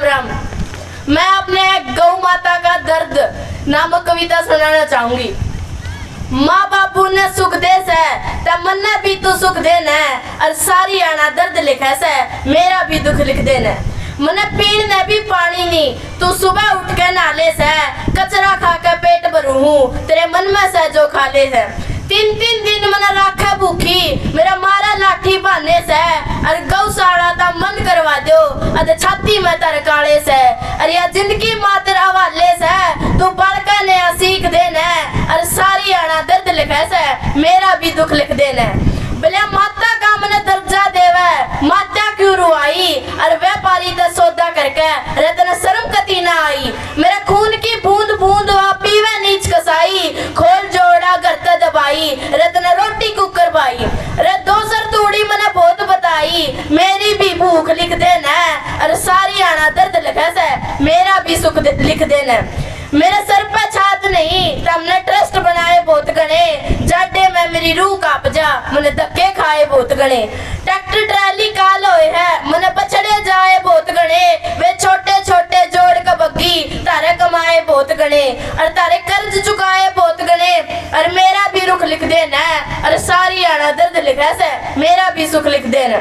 राम। मैं अपने गौ माता का दर्द नामक कविता सुनाना चाहूंगी। माँ बापू ने सुख दे से तब मन ने भी तू सुख देना, और सारी आना दर्द लिखे से मेरा भी दुख लिख देना। मने पीने भी पानी नहीं, तू सुबह उठ के नाले से कचरा खा के पेट भरू हूँ, तेरे मन में से जो खा ले से। 3-3 दिन मैंने रखा भूखी, मेरा मारा लाठी बांधने से, अरे गौशाला का मन करवा दो अरे छाती में तर काले से। अरे या जिंदगी मात्र हवाले से तू बड़का ने सीख देना, अरे सारी आना दर्द लिखे से मेरा भी दुख लिख देना। बोले माता का मैंने दर्जा देवे, माता क्यों रुआई, अरे व्यापारी तो सौदा करके रतन शर्म कती ना आई। मेरे खून की बूंद बूंद वहाँ पीवे नीच कसाई, खोल जोड़ा करते दबाई रतन रोटी कुकर बाई। अरे दोसर तोड़ी मैंने बहुत बताई, मेरी भी भूख लिख देना, अरे सारी आना दर्द लिखे से मेरा भी सुख लिख देना। मेरे सर पे छात नहीं, तुमने ट्रस्ट बनाए बहुत गणे, जाडे में मेरी रूह कांप जा, मैंने धक्के खाए बहुत गणे। ट्रैक्टर ट्राली काल होए है, मैंने पछड़े जाए बहुत गणे, वे छोटे छोटे जोड़ का बग्गी तारे कमाए बहुत गणे, और तारे कर्ज चुकाए बहुत गणे, और मेरा भी रुख लिख देना, और सारी आना दर्द लिखा से मेरा भी सुख लिख देना।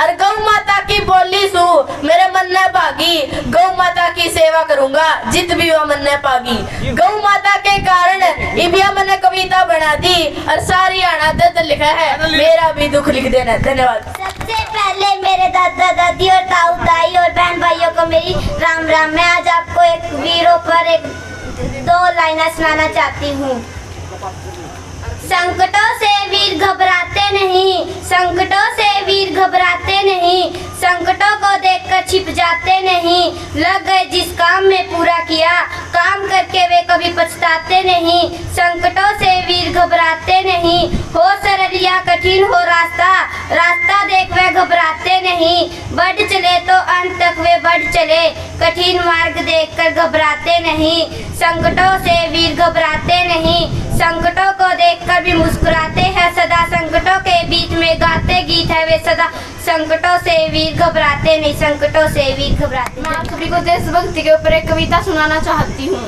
और गौ माता की बोली सू मेरे मन ने भागी, गौ माता की सेवा करूंगा जित भी वो मन ने पागी। गौ माता के कारण इबिया मैंने कविता बना दी, और सारी आना दर्द लिखा है मेरा भी दुख लिख देना। धन्यवाद। सबसे पहले मेरे दादा दादी और ताऊ ताई और बहन भाइयों को मेरी राम राम। मैं आज आपको एक वीरों पर 2 लाइनें सुनाना चाहती हूँ। संकटों से वीर घबराते नहीं, संकटों से वीर घबराते नहीं, संकटों को देखकर छिप जाते नहीं, लग गए जिस काम में पूरा किया, काम करके वे कभी पछताते नहीं। संकटों से वीर घबराते नहीं, हो सरल या कठिन हो रास्ता, रास्ता देख वे घबराते नहीं, बढ़ चले तो अंत तक वे बढ़ चले, कठिन मार्ग देखकर घबराते नहीं। संकटों से वीर घबराते नहीं, संकटों को देखकर भी मुस्कुराते हैं सदा, संकटों के बीच में गाते गीत है वे सदा, संकटों से वीर घबराते नहीं, संकटों से वीर घबराते। मैं आप सभी को देशभक्ति के ऊपर एक कविता सुनाना चाहती हूँ।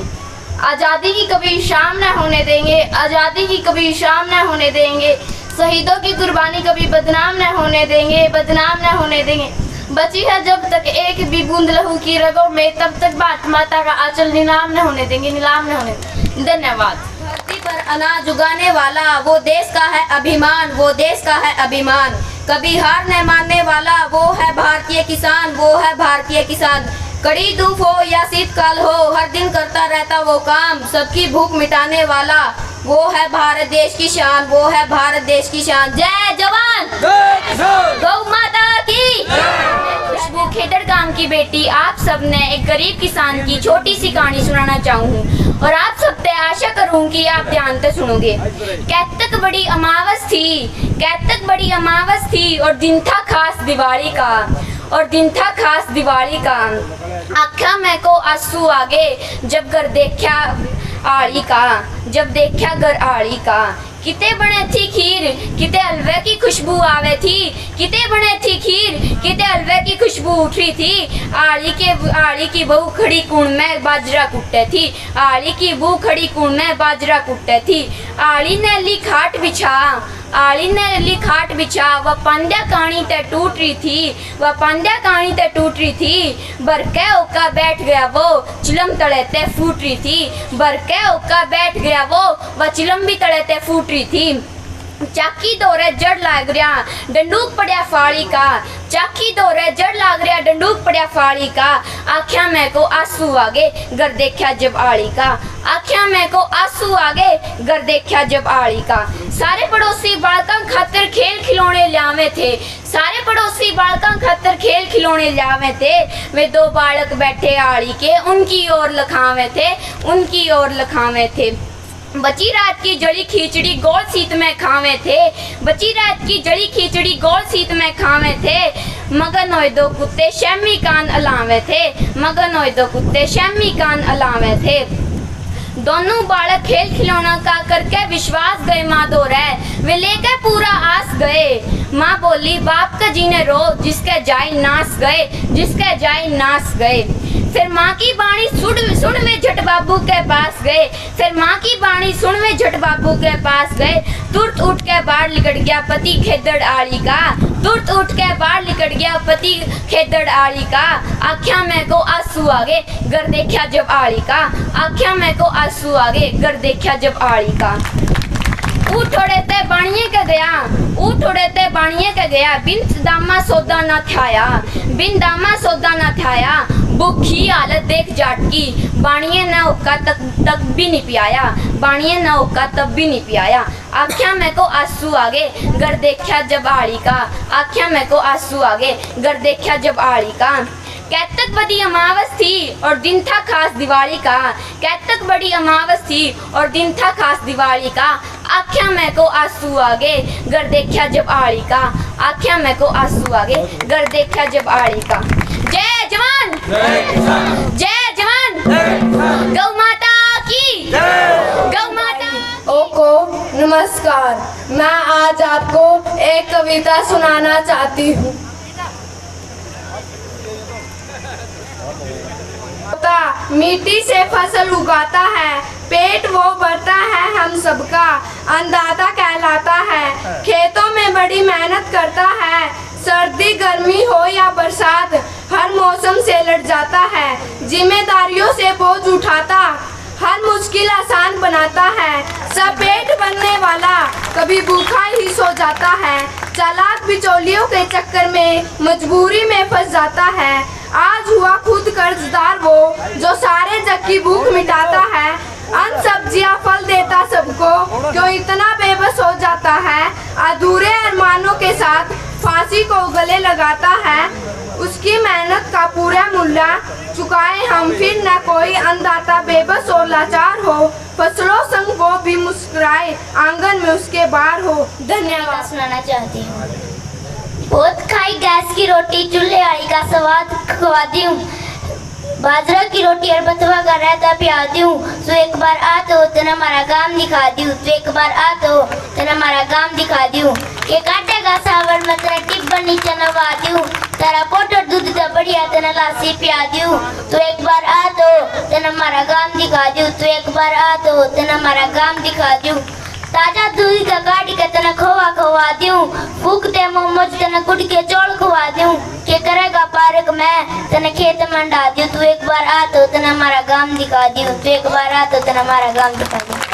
आज़ादी की कभी शाम न होने देंगे, आज़ादी की कभी शाम न होने देंगे, शहीदों की कुर्बानी कभी बदनाम न होने देंगे, बदनाम न होने देंगे। बची है जब तक एक भी बूंद लहू की रगों में, तब तक भारत माता का आंचल नीलाम न होने देंगे, नीलाम न होने देंगे। धन्यवाद। धरती पर अनाज उगाने वाला वो देश का है अभिमान, वो देश का है अभिमान, कभी हार न मानने वाला वो है भारतीय किसान, वो है भारतीय किसान। कड़ी धूप हो या शीतकाल हो, हर दिन करता रहता वो काम, सबकी भूख मिटाने वाला वो है भारत देश की शान, वो है भारत देश की शान। जय जवान, गौ माता की। खुशबू खेतर गांव की बेटी आप सबने एक गरीब किसान की छोटी सी कहानी सुनाना चाहूँ, और आप सब से आशा करूँ कि आप ध्यान से सुनोगे। कैतक बड़ी अमावस थी, कैतक बड़ी अमावस थी, और दिन था खास दिवाली का, और दिन था खास दिवाली का। आख्या मैं को आंसू आगे जब घर देखा आड़ी का, जब देखा घर आड़ी का। किते बने थी खीर, किते हलवे की खुशबू आवे थी, किते बने थी खीर, किते हलवे की खुशबू उठी थी। आड़ी की बहू खड़ी कुण में बाजरा कुटते थी, आड़ी की बहू खड़ी कुण में बाजरा कुटते थी। आड़ी ने ली खाट बिछा, आड़ी ने ली खाट बिछा, वह पंद्या कहानी ते टूट रही थी, वह पंद्या कहानी ते टूट रही थी। बरके ओका बैठ गया वो चिलम तले ते फूट रही थी, बरके ओका बैठ गया वो वह चिलम भी तले ते फूट रही थी। चाकी दौरे जड़ लाग रहा डंडूक पड़िया फाड़ी का, चाकी दौरे जड़ लाग रहा डंडूक पड़िया फाड़ी का। आख्या मैं को आंसू आगे घर देखा जब आड़ी का, आख्या मैं को आंसू आगे घर देखा जब आड़ी का। सारे पड़ोसी बालका खातिर खेल खिलौने लावे थे, सारे पड़ोसी बालका खातिर खेल खिलौने लावे थे। वे 2 बालक बैठे आड़ी के उनकी ओर लखावे थे, उनकी ओर लखावे थे। बची रात की जड़ी खिचड़ी गोल सीत में खावे थे, बची रात की जड़ी खिचड़ी गोल सीत में खावे थे। मगन होए 2 कुत्ते शमी कान अलावे थे, मगन होए 2 कुत्ते शमी कान अलावे थे। दोनों बालक खेल खिलौना का करके विश्वास गए माँ दो रह, वे लेकर पूरा आस गए। माँ बोली बाप का जीने रो, जिसके जाए नास गए, जिसके जाए नास गए। फिर माँ की बाणी सुन में झट बाबू के पास गए, फिर माँ की बाणी सुन में झट बाबू के पास गए। तुरंत उठ के बाहर लिकट गया पति खेदड़ आली का, तुरंत उठ के बाहर लिकट गया पति खेदड़ आली का। आख्या में को आंसू आगे घर देखा जब आली का, आख्या में को आंसू आगे घर देखा जब आली का। उठोड़े ते बाणिए के गया, उठोड़े ते बाणिए के गया, बिन दामा सौदा न थाया, बिन दामा सौदा न थाया। भूखी हालत देख जाट की, बाणिए न उक्का तक भी नहीं पियाया, बाणिए न उक्का तब भी नहीं पियाया। आख्या में को आंसू आगे घर देखा जब आली का, आख्या में को आंसू आगे घर देखा जब आली का। कैतक बड़ी अमावस थी और दिन था खास दिवाली का, कैतक बड़ी अमावस थी और दिन था खास दिवाली का। आख्या में को आंसू आगे घर देखा जब आली का, आख्या में को आंसू आगे घर देखा जब आली का। जय जवान, जय जवान, गौ माता की, गौ माता। ओको नमस्कार, मैं आज आपको एक कविता सुनाना चाहती हूँ। मिट्टी से फसल उगाता है, पेट वो भरता है हम सबका, अन्नदाता कहलाता है। खेतों में बड़ी मेहनत करता है, सर्दी गर्मी हो या बरसात, हर मौसम से लड़ जाता है। जिम्मेदारियों से बोझ उठाता, हर मुश्किल आसान बनाता है। सब पेट बनने वाला कभी भूखा ही सो जाता है। चालाक बिचौलियों के चक्कर में मजबूरी में फंस जाता है। आज हुआ खुद कर्जदार वो जो सारे जग की भूख मिटाता है। अन्न सब्जियां फल देता सबको, क्यों इतना बेबस हो जाता है। अधूरे अरमानों के साथ फांसी को गले लगाता है। उसकी मेहनत का पूरा मूल्य चुकाए हम, फिर न कोई अन्नदाता बेबस और लाचार हो। फसलों संग वो भी मुस्कुराए, आंगन में उसके बाहर हो। धन्यवाद। सुनाना चाहती हूँ। बहुत खाई गैस की रोटी, चूल्हे वाली का स्वाद खवाती हूँ। बाजरा की रोटी और बथुआ का रायता पियाती हूँ। तो एक बार आ तो तना हमारा काम दिखाती हूँ, तो एक बार आ तो तना हमारा काम दिखाती हूँ। के काटेगा सावर में तेरा टिब्बन नीचे नवाती हूँ, तेरा पोटर दूध का बढ़िया तना लासी पियाती हूँ। तो एक बार आ तो तना हमारा काम दिखाती हूँ, तो एक बार आ तो तना हमारा काम दिखाती हूँ। ताजा दूध का काट के तना खोवा खवाती हूँ, फूकते मोमोज तना कुट के चौल खवाती हूँ। के करेगा पार्क में तना खेत में डालती हूँ। तू एक बार आ तो तना हमारा काम दिखा दी हूँ, तू एक बार आ तो तना हमारा काम दिखा दी।